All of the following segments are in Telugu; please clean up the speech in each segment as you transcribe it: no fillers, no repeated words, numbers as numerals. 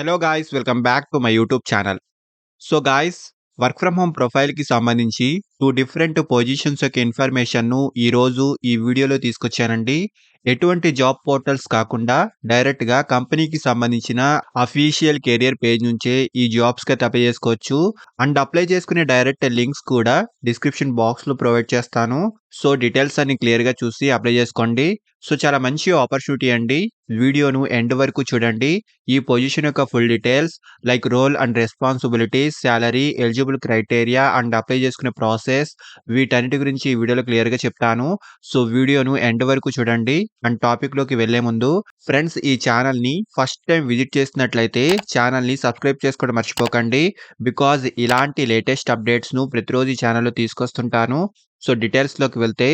Hello guys, welcome back to my YouTube channel. So guys, work from home ప్రొఫైల్‌కి సంబంధించి 2 డిఫరెంట్ పొజిషన్స్ యొక్క ఇన్ఫర్మేషన్‌ను ఈరోజు ఈ వీడియోలో తీసుకొచ్చానండి. ఎటువంటి జాబ్ పోర్టల్స్ కాకుండా డైరెక్ట్‌గా కంపెనీకి సంబంధించిన అఫీషియల్ కెరియర్ పేజ్ నుంచే ఈ జాబ్స్‌కైతే అప్లై చేసుకోవచ్చు. అండ్ అప్లై చేసుకునే డైరెక్ట్ లింక్స్ కూడా డిస్క్రిప్షన్ బాక్స్‌లో ప్రొవైడ్ చేస్తాను. సో డీటెయిల్స్ అన్ని క్లియర్‌గా చూసి అప్లై చేసుకోండి. సో చాలా మంచి ఆపర్చునిటీ అండి. వీడియోను ఎండ్ వరకు చూడండి. ఈ పొజిషన్ యొక్క full details like role and responsibilities, salary, eligible criteria and apply చేసుకునే ప్రాసెస్ వీటన్నిటి గురించి ఈ వీడియోలో క్లియర్‌గా చెప్తాను. సో వీడియోను ఎండ్ వరకు చూడండి. అండ్ టాపిక్‌లోకి వెళ్ళే ముందు ఫ్రెండ్స్, ఈ ఛానల్‌ని ఫస్ట్ టైం విజిట్ చేస్తున్నట్లయితే ఛానల్‌ని సబ్స్క్రైబ్ చేసుకోవడం మర్చిపోకండి. బికాజ్ ఇలాంటి లేటెస్ట్ అప్డేట్స్‌ను ప్రతిరోజు ఈ ఛానల్‌లో తీసుకొస్తుంటాను. సో డీటెయిల్స్‌లోకి వెళ్తే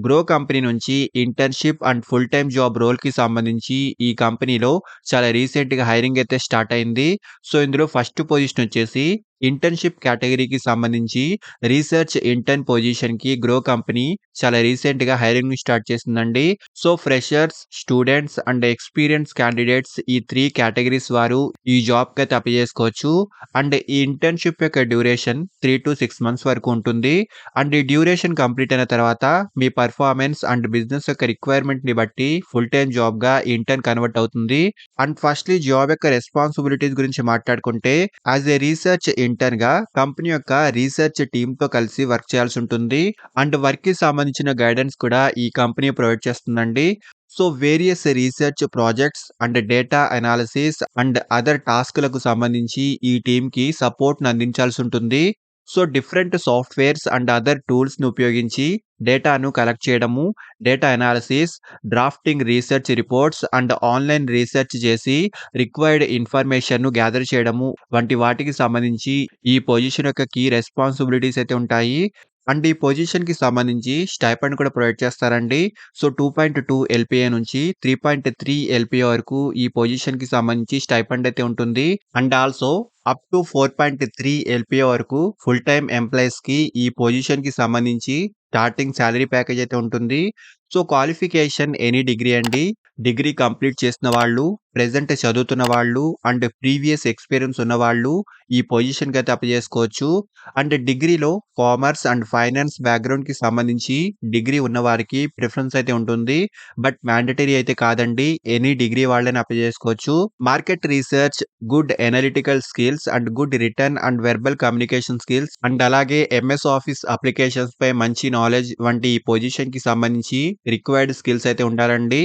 గ్రో కంపెనీ నుంచి internship and full time job రోల్‌కి సంబంధించి ఈ కంపెనీలో చాలా రీసెంట్‌గా హైరింగ్ అయితే స్టార్ట్ అయింది. సో ఇందులో ఫస్ట్ పొజిషన్ వచ్చేసి ఇంటర్న్‌షిప్ కేటగిరీకి సంబంధించి రీసెర్చ్ ఇంటర్న్ పొజిషన్‌కి గ్రో కంపెనీ చాలా రీసెంట్‌గా హైరింగ్‌ని స్టార్ట్ చేసిందండి. So freshers, students and experience candidates ఈ 3 కేటగిరీస్ వారు ఈ జాబ్‌కి అయితే అప్లై చేసుకోవచ్చు. అండ్ ఈ ఇంటర్న్‌షిప్ యొక్క డ్యూరేషన్ 3-6 మంత్స్ వరకు ఉంటుంది. అండ్ ఈ డ్యూరేషన్ కంప్లీట్ అయిన తర్వాత మీ పర్ఫార్మెన్స్ అండ్ బిజినెస్ యొక్క రిక్వైర్మెంట్‌ని బట్టి ఫుల్ టైమ్ జాబ్‌గా ఇంటర్న్ కన్వర్ట్ అవుతుంది. అండ్ ఫస్ట్‌లీ జాబ్ యొక్క రెస్పాన్సిబిలిటీస్ గురించి మాట్లాడుకుంటే యాస్ ఏ రీసెర్చ్ ఇంటర్న్‌గా కంపెనీ యొక్క రీసెర్చ్ టీమ్‌తో కలిసి వర్క్ చేయాల్సి ఉంటుంది. అండ్ వర్క్‌కి సంబంధించిన గైడెన్స్ కూడా ఈ కంపెనీ ప్రొవైడ్ చేస్తుందండి. So various research projects and data analysis and other టాస్క్‌లకు సంబంధించి ఈ టీమ్‌కి సపోర్ట్‌ని అందించాల్సి ఉంటుంది. So different softwares and other టూల్స్‌ని ఉపయోగించి డేటాను కలెక్ట్ చేయడము, data analysis, drafting research reports and online research చేసి రిక్వైర్డ్ ఇన్ఫర్మేషన్‌ను గ్యాదర్ చేయడము వంటి వాటికి సంబంధించి ఈ పొజిషన్ యొక్క కీ రెస్పాన్సిబిలిటీస్ అయితే ఉంటాయి. అండ్ ఈ పొజిషన్‌కి సంబంధించి స్టైపెండ్ కూడా ప్రొవైడ్ చేస్తారండి. సో 2.2 ఎల్‌పిఏ నుంచి 3.3 ఎల్‌పిఏ వరకు ఈ పొజిషన్‌కి సంబంధించి స్టైపెండ్ అయితే ఉంటుంది. And also up to 4.3 LPA వరకు ఫుల్ టైమ్ ఎంప్లాయీస్‌కి ఈ పొజిషన్‌కి సంబంధించి స్టార్టింగ్ సాలరీ ప్యాకేజ్ అయితే ఉంటుంది. సో క్వాలిఫికేషన్ ఎనీ డిగ్రీ అండి. డిగ్రీ కంప్లీట్ చేసిన వాళ్ళు, ప్రెజెంట్ చదువుతున్న వాళ్ళు అండ్ ప్రీవియస్ ఎక్స్‌పీరియన్స్ ఉన్నవాళ్ళు ఈ పొజిషన్‌కి అయితే అప్లై చేసుకోవచ్చు. అండ్ డిగ్రీలో కామర్స్ అండ్ ఫైనాన్స్ బ్యాక్‌గ్రౌండ్‌కి సంబంధించి డిగ్రీ ఉన్నవారికి ప్రిఫరెన్స్ అయితే ఉంటుంది. బట్ మ్యాండేటరీ అయితే కాదండి. ఎనీ డిగ్రీ వాళ్ళైనా అప్లై చేసుకోవచ్చు. Market research, good analytical skills and good written and verbal communication skills and అలాగే ఎంఎస్ ఆఫీస్ అప్లికేషన్స్ పై మంచి నాలెడ్జ్ వంటి ఈ పొజిషన్‌కి సంబంధించి రిక్వైర్డ్ స్కిల్స్ అయితే ఉండాలండి.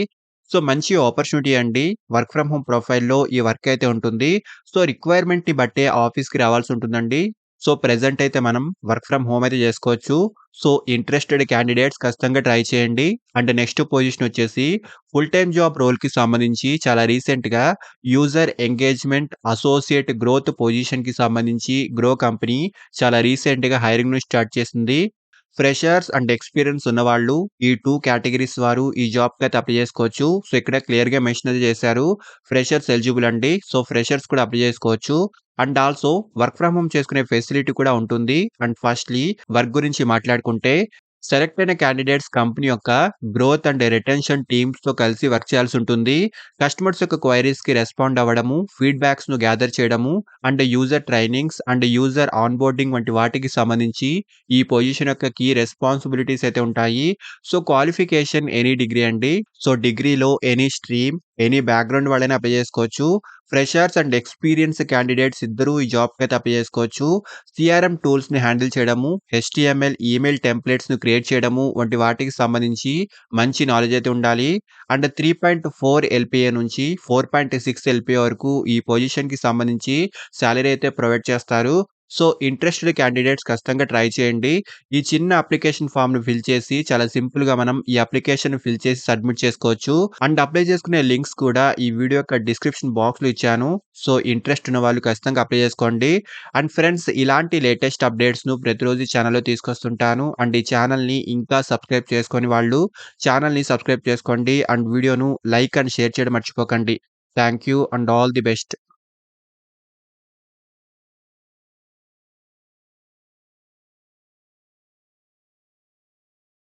సో మంచి ఆపర్చునిటీ అండి. వర్క్ ఫ్రమ్ హోమ్ ప్రొఫైల్‌లో ఈ వర్క్ అయితే ఉంటుంది. సో రిక్వైర్మెంట్‌ని బట్టే ఆఫీస్‌కి రావాల్సి ఉంటుందండి. సో ప్రెజెంట్ అయితే మనం వర్క్ ఫ్రమ్ హోమ్ అయితే చేసుకోవచ్చు. సో ఇంట్రెస్టెడ్ క్యాండిడేట్స్ ఖచ్చితంగా ట్రై చేయండి. అండ్ నెక్స్ట్ పొజిషన్ వచ్చేసి ఫుల్ టైమ్ జాబ్ రోల్‌కి సంబంధించి చాలా రీసెంట్‌గా యూజర్ ఎంగేజ్‌మెంట్ అసోసియేట్ గ్రోత్ పొజిషన్‌కి సంబంధించి గ్రో కంపెనీ చాలా రీసెంట్‌గా హైరింగ్‌ను స్టార్ట్ చేసింది. ఫ్రెషర్స్ అండ్ ఎక్స్‌పీరియన్స్ ఉన్నవాళ్ళు ఈ 2 కేటగరీస్ వారు ఈ జాబ్‌కి అయితే అప్లై చేసుకోవచ్చు. సో ఇక్కడ క్లియర్‌గా మెన్షన్ అయితే చేశారు. ఫ్రెషర్స్ ఎలిజిబుల్ అండి. సో ఫ్రెషర్స్ కూడా అప్లై చేసుకోవచ్చు. And also work from home చేసుకునే ఫెసిలిటీ కూడా ఉంటుంది. అండ్ ఫస్ట్‌లీ వర్క్ గురించి మాట్లాడుకుంటే సెలెక్ట్ అయిన క్యాండిడేట్స్ కంపెనీ యొక్క గ్రోత్ అండ్ రిటెన్షన్ టీమ్స్‌తో కలిసి వర్క్ చేయాల్సి ఉంటుంది. కస్టమర్స్ యొక్క క్వైరీస్‌కి రెస్పాండ్ అవ్వడము, ఫీడ్‌బ్యాక్స్‌ను గ్యాదర్ చేయడము and user trainings and user onboarding వంటి వాటికి సంబంధించి ఈ పొజిషన్ యొక్క కీ రెస్పాన్సిబిలిటీస్ అయితే ఉంటాయి. సో క్వాలిఫికేషన్ ఎనీ డిగ్రీ అండి. సో డిగ్రీలో ఎనీ స్ట్రీమ్, ఎనీ బ్యాక్‌గ్రౌండ్ వాళ్ళైనా అప్లై చేసుకోవచ్చు. ఫ్రెషర్స్ అండ్ ఎక్స్‌పీరియన్స్ క్యాండిడేట్స్ ఇద్దరూ ఈ జాబ్‌కి అయితే అప్లై చేసుకోవచ్చు. సీఆర్ఎం టూల్స్‌ని హ్యాండిల్ చేయడము, హెచ్‌టీఎంఎల్ ఈమెయిల్ టెంప్లేట్స్‌ను క్రియేట్ చేయడము వంటి వాటికి సంబంధించి మంచి నాలెడ్జ్ అయితే ఉండాలి. అండ్ 3.4 ఎల్‌పిఏ నుంచి 4.6 ఎల్‌పిఏ వరకు ఈ పొజిషన్‌కి సంబంధించి సాలరీ అయితే ప్రొవైడ్ చేస్తారు. సో ఇంట్రెస్టెడ్ క్యాండిడేట్స్ ఖచ్చితంగా ట్రై చేయండి. ఈ చిన్న అప్లికేషన్ ఫార్మ్‌ని ఫిల్ చేసి చాలా సింపుల్‌గా మనం ఈ అప్లికేషన్‌ని ఫిల్ చేసి సబ్మిట్ చేసుకోవచ్చు. అండ్ అప్లై చేసుకునే లింక్స్ కూడా ఈ వీడియో యొక్క డిస్క్రిప్షన్ బాక్స్‌లో ఇచ్చాను. సో ఇంట్రెస్ట్ ఉన్న వాళ్ళు ఖచ్చితంగా అప్లై చేసుకోండి. అండ్ ఫ్రెండ్స్, ఇలాంటి లేటెస్ట్ అప్డేట్స్‌ను ప్రతిరోజు ఈ ఛానల్‌లో తీసుకొస్తుంటాను. అండ్ ఈ ఛానల్‌ని ఇంకా సబ్స్క్రైబ్ చేసుకోని వాళ్ళు ఛానల్‌ని సబ్స్క్రైబ్ చేసుకోండి. అండ్ వీడియోను లైక్ అండ్ షేర్ చేయడం మర్చిపోకండి. Thank you and all the best.